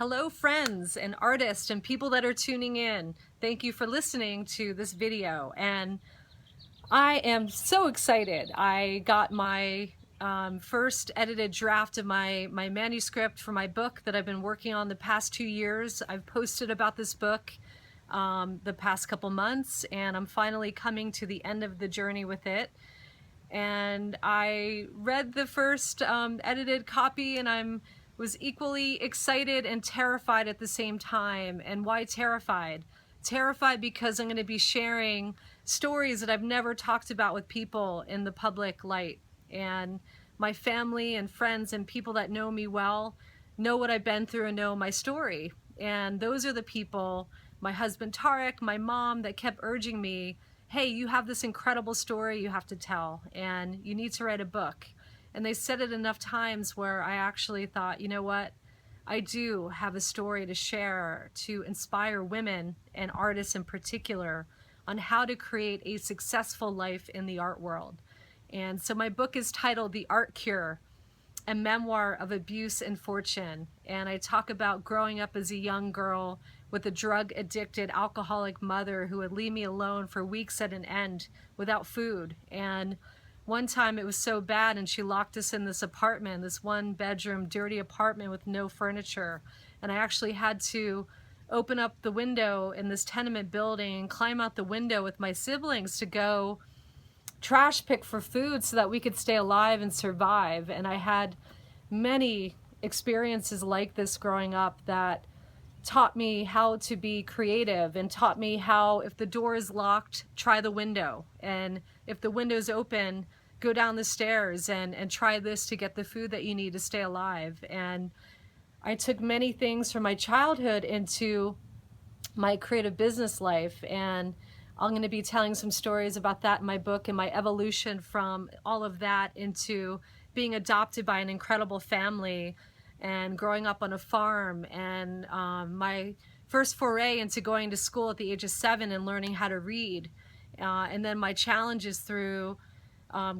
Hello friends and artists and people that are tuning in. Thank you for listening to this video, and I am so excited. I got my first edited draft of my manuscript for my book that I've been working on the past 2 years. I've posted about this book the past couple months, and I'm finally coming to the end of the journey with it. And I read the first edited copy, and was equally excited and terrified at the same time. And why terrified? Terrified because I'm going to be sharing stories that I've never talked about with people in the public light. And my family and friends and people that know me well know what I've been through and know my story. And those are the people, my husband Tarek, my mom, that kept urging me, hey, you have this incredible story you have to tell, and you need to write a book. And they said it enough times where I actually thought, you know what? I do have a story to share to inspire women and artists in particular on how to create a successful life in the art world. And so my book is titled The Art Cure, a memoir of abuse and fortune. And I talk about growing up as a young girl with a drug-addicted, alcoholic mother who would leave me alone for weeks at an end without food. And one time it was so bad, and she locked us in this apartment, this one-bedroom, dirty apartment with no furniture. And I actually had to open up the window in this tenement building and climb out the window with my siblings to go trash pick for food so that we could stay alive and survive. And I had many experiences like this growing up that taught me how to be creative, and taught me how, if the door is locked, try the window, and if the window's open, go down the stairs and try this to get the food that you need to stay alive. And I took many things from my childhood into my creative business life, and I'm going to be telling some stories about that in my book, and my evolution from all of that into being adopted by an incredible family and growing up on a farm, and my first foray into going to school at the age of 7 and learning how to read, and then my challenges through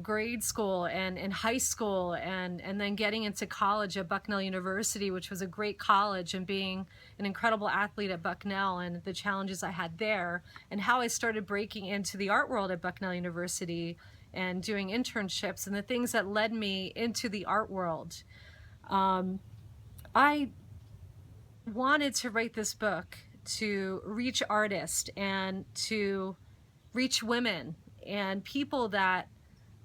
grade school and in high school, and then getting into college at Bucknell University, which was a great college, and being an incredible athlete at Bucknell, and the challenges I had there, and how I started breaking into the art world at Bucknell University and doing internships, and the things that led me into the art world. I wanted to write this book to reach artists and to reach women and people that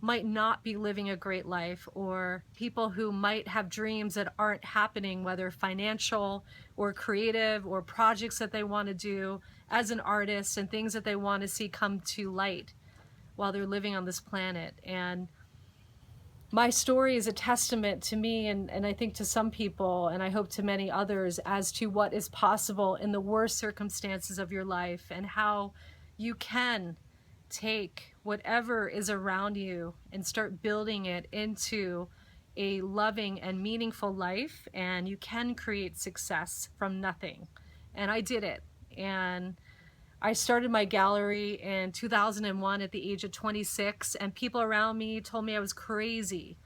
might not be living a great life, or people who might have dreams that aren't happening, whether financial or creative, or projects that they want to do as an artist, and things that they want to see come to light while they're living on this planet. And my story is a testament to me, and I think to some people, and I hope to many others, as to what is possible in the worst circumstances of your life, and how you can take whatever is around you and start building it into a loving and meaningful life, and you can create success from nothing. And I did it. And I started my gallery in 2001 at the age of 26, and people around me told me I was crazy.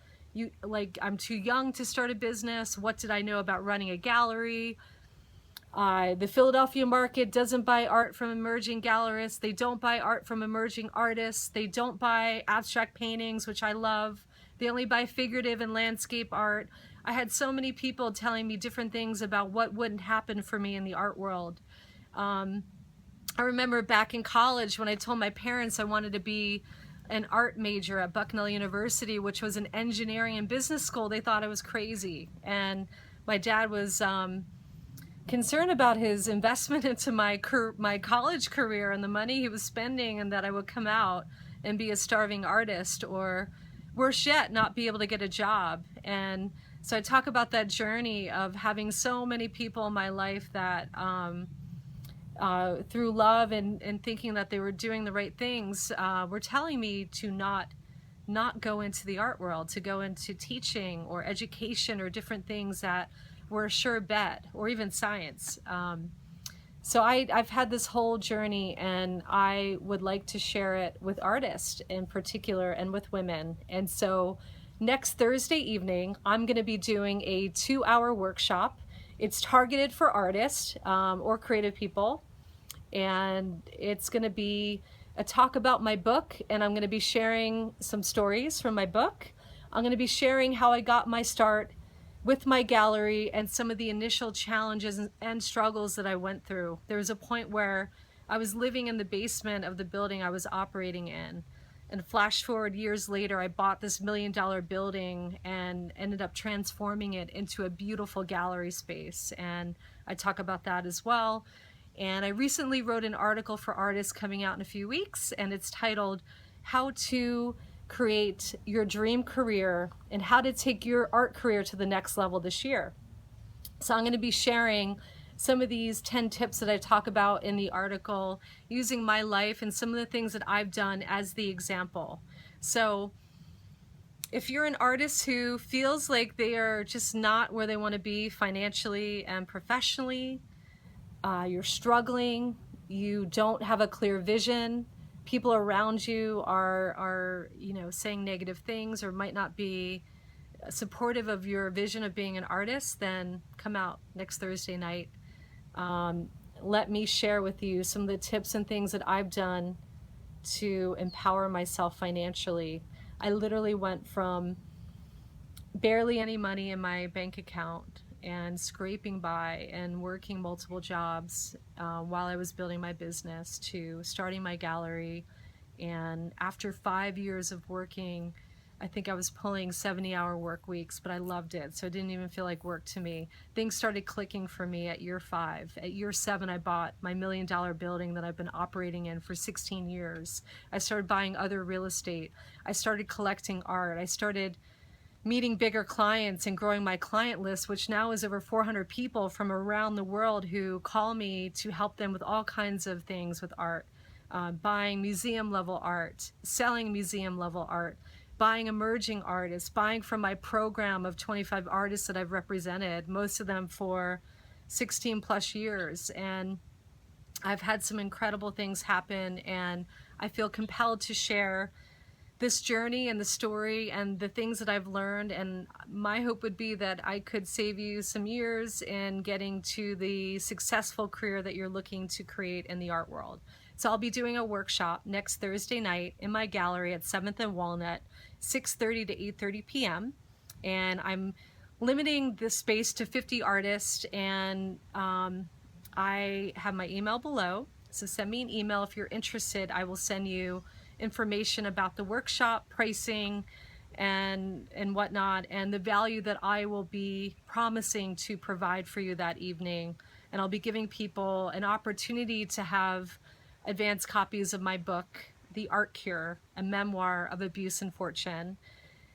I'm too young to start a business. What did I know about running a gallery? The Philadelphia market doesn't buy art from emerging gallerists. They don't buy art from emerging artists. They don't buy abstract paintings, which I love. They only buy figurative and landscape art. I had so many people telling me different things about what wouldn't happen for me in the art world. I remember back in college when I told my parents I wanted to be an art major at Bucknell University, which was an engineering and business school. They thought I was crazy. And my dad was concerned about his investment into my college career and the money he was spending, and that I would come out and be a starving artist, or worse yet, not be able to get a job. And so I talk about that journey of having so many people in my life that through love and thinking that they were doing the right things, were telling me to not go into the art world, to go into teaching or education or different things that were a sure bet, or even science. So I've had this whole journey, and I would like to share it with artists in particular, and with women. And so next Thursday evening, I'm going to be doing a 2-hour workshop It's targeted for artists or creative people, and it's going to be a talk about my book, and I'm going to be sharing some stories from my book. I'm going to be sharing how I got my start with my gallery and some of the initial challenges and struggles that I went through. There was a point where I was living in the basement of the building I was operating in. And flash forward years later, I bought this $1 million building and ended up transforming it into a beautiful gallery space. And I talk about that as well. And I recently wrote an article for artists coming out in a few weeks, and it's titled How to Create Your Dream Career and How to Take Your Art Career to the Next Level this year. So I'm going to be sharing some of these 10 tips that I talk about in the article using my life and some of the things that I've done as the example. So if you're an artist who feels like they are just not where they want to be financially and professionally, you're struggling, you don't have a clear vision, people around you are saying negative things or might not be supportive of your vision of being an artist, then come out next Thursday night. Let me share with you some of the tips and things that I've done to empower myself financially. I literally went from barely any money in my bank account and scraping by and working multiple jobs while I was building my business to starting my gallery. And after 5 years of working, I think I was pulling 70-hour work weeks, but I loved it, so it didn't even feel like work to me. Things started clicking for me at year 5. At year 7, I bought my $1 million building that I've been operating in for 16 years. I started buying other real estate. I started collecting art. I started meeting bigger clients and growing my client list, which now is over 400 people from around the world who call me to help them with all kinds of things with art. Buying museum level art, selling museum level art, buying emerging artists, buying from my program of 25 artists that I've represented, most of them for 16 plus years. And I've had some incredible things happen, and I feel compelled to share this journey and the story and the things that I've learned. And my hope would be that I could save you some years in getting to the successful career that you're looking to create in the art world. So I'll be doing a workshop next Thursday night in my gallery at 7th and Walnut, 6:30 to 8:30 p.m. And I'm limiting the space to 50 artists, and I have my email below. So send me an email if you're interested. I will send you information about the workshop, pricing, and whatnot, and the value that I will be promising to provide for you that evening. And I'll be giving people an opportunity to have advanced copies of my book, The Art Cure, a memoir of abuse and fortune.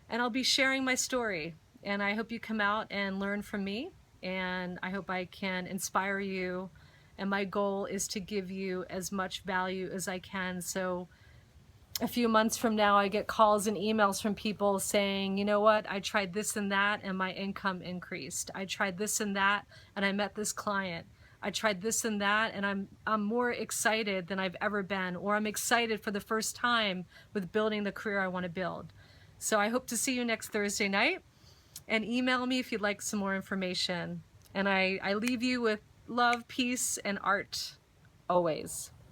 And I'll be sharing my story. And I hope you come out and learn from me. And I hope I can inspire you. And my goal is to give you as much value as I can. So a few months from now, I get calls and emails from people saying, you know what, I tried this and that and my income increased. I tried this and that and I met this client. I tried this and that and I'm more excited than I've ever been, or I'm excited for the first time with building the career I want to build. So I hope to see you next Thursday night, and email me if you'd like some more information. And I leave you with love, peace, and art always.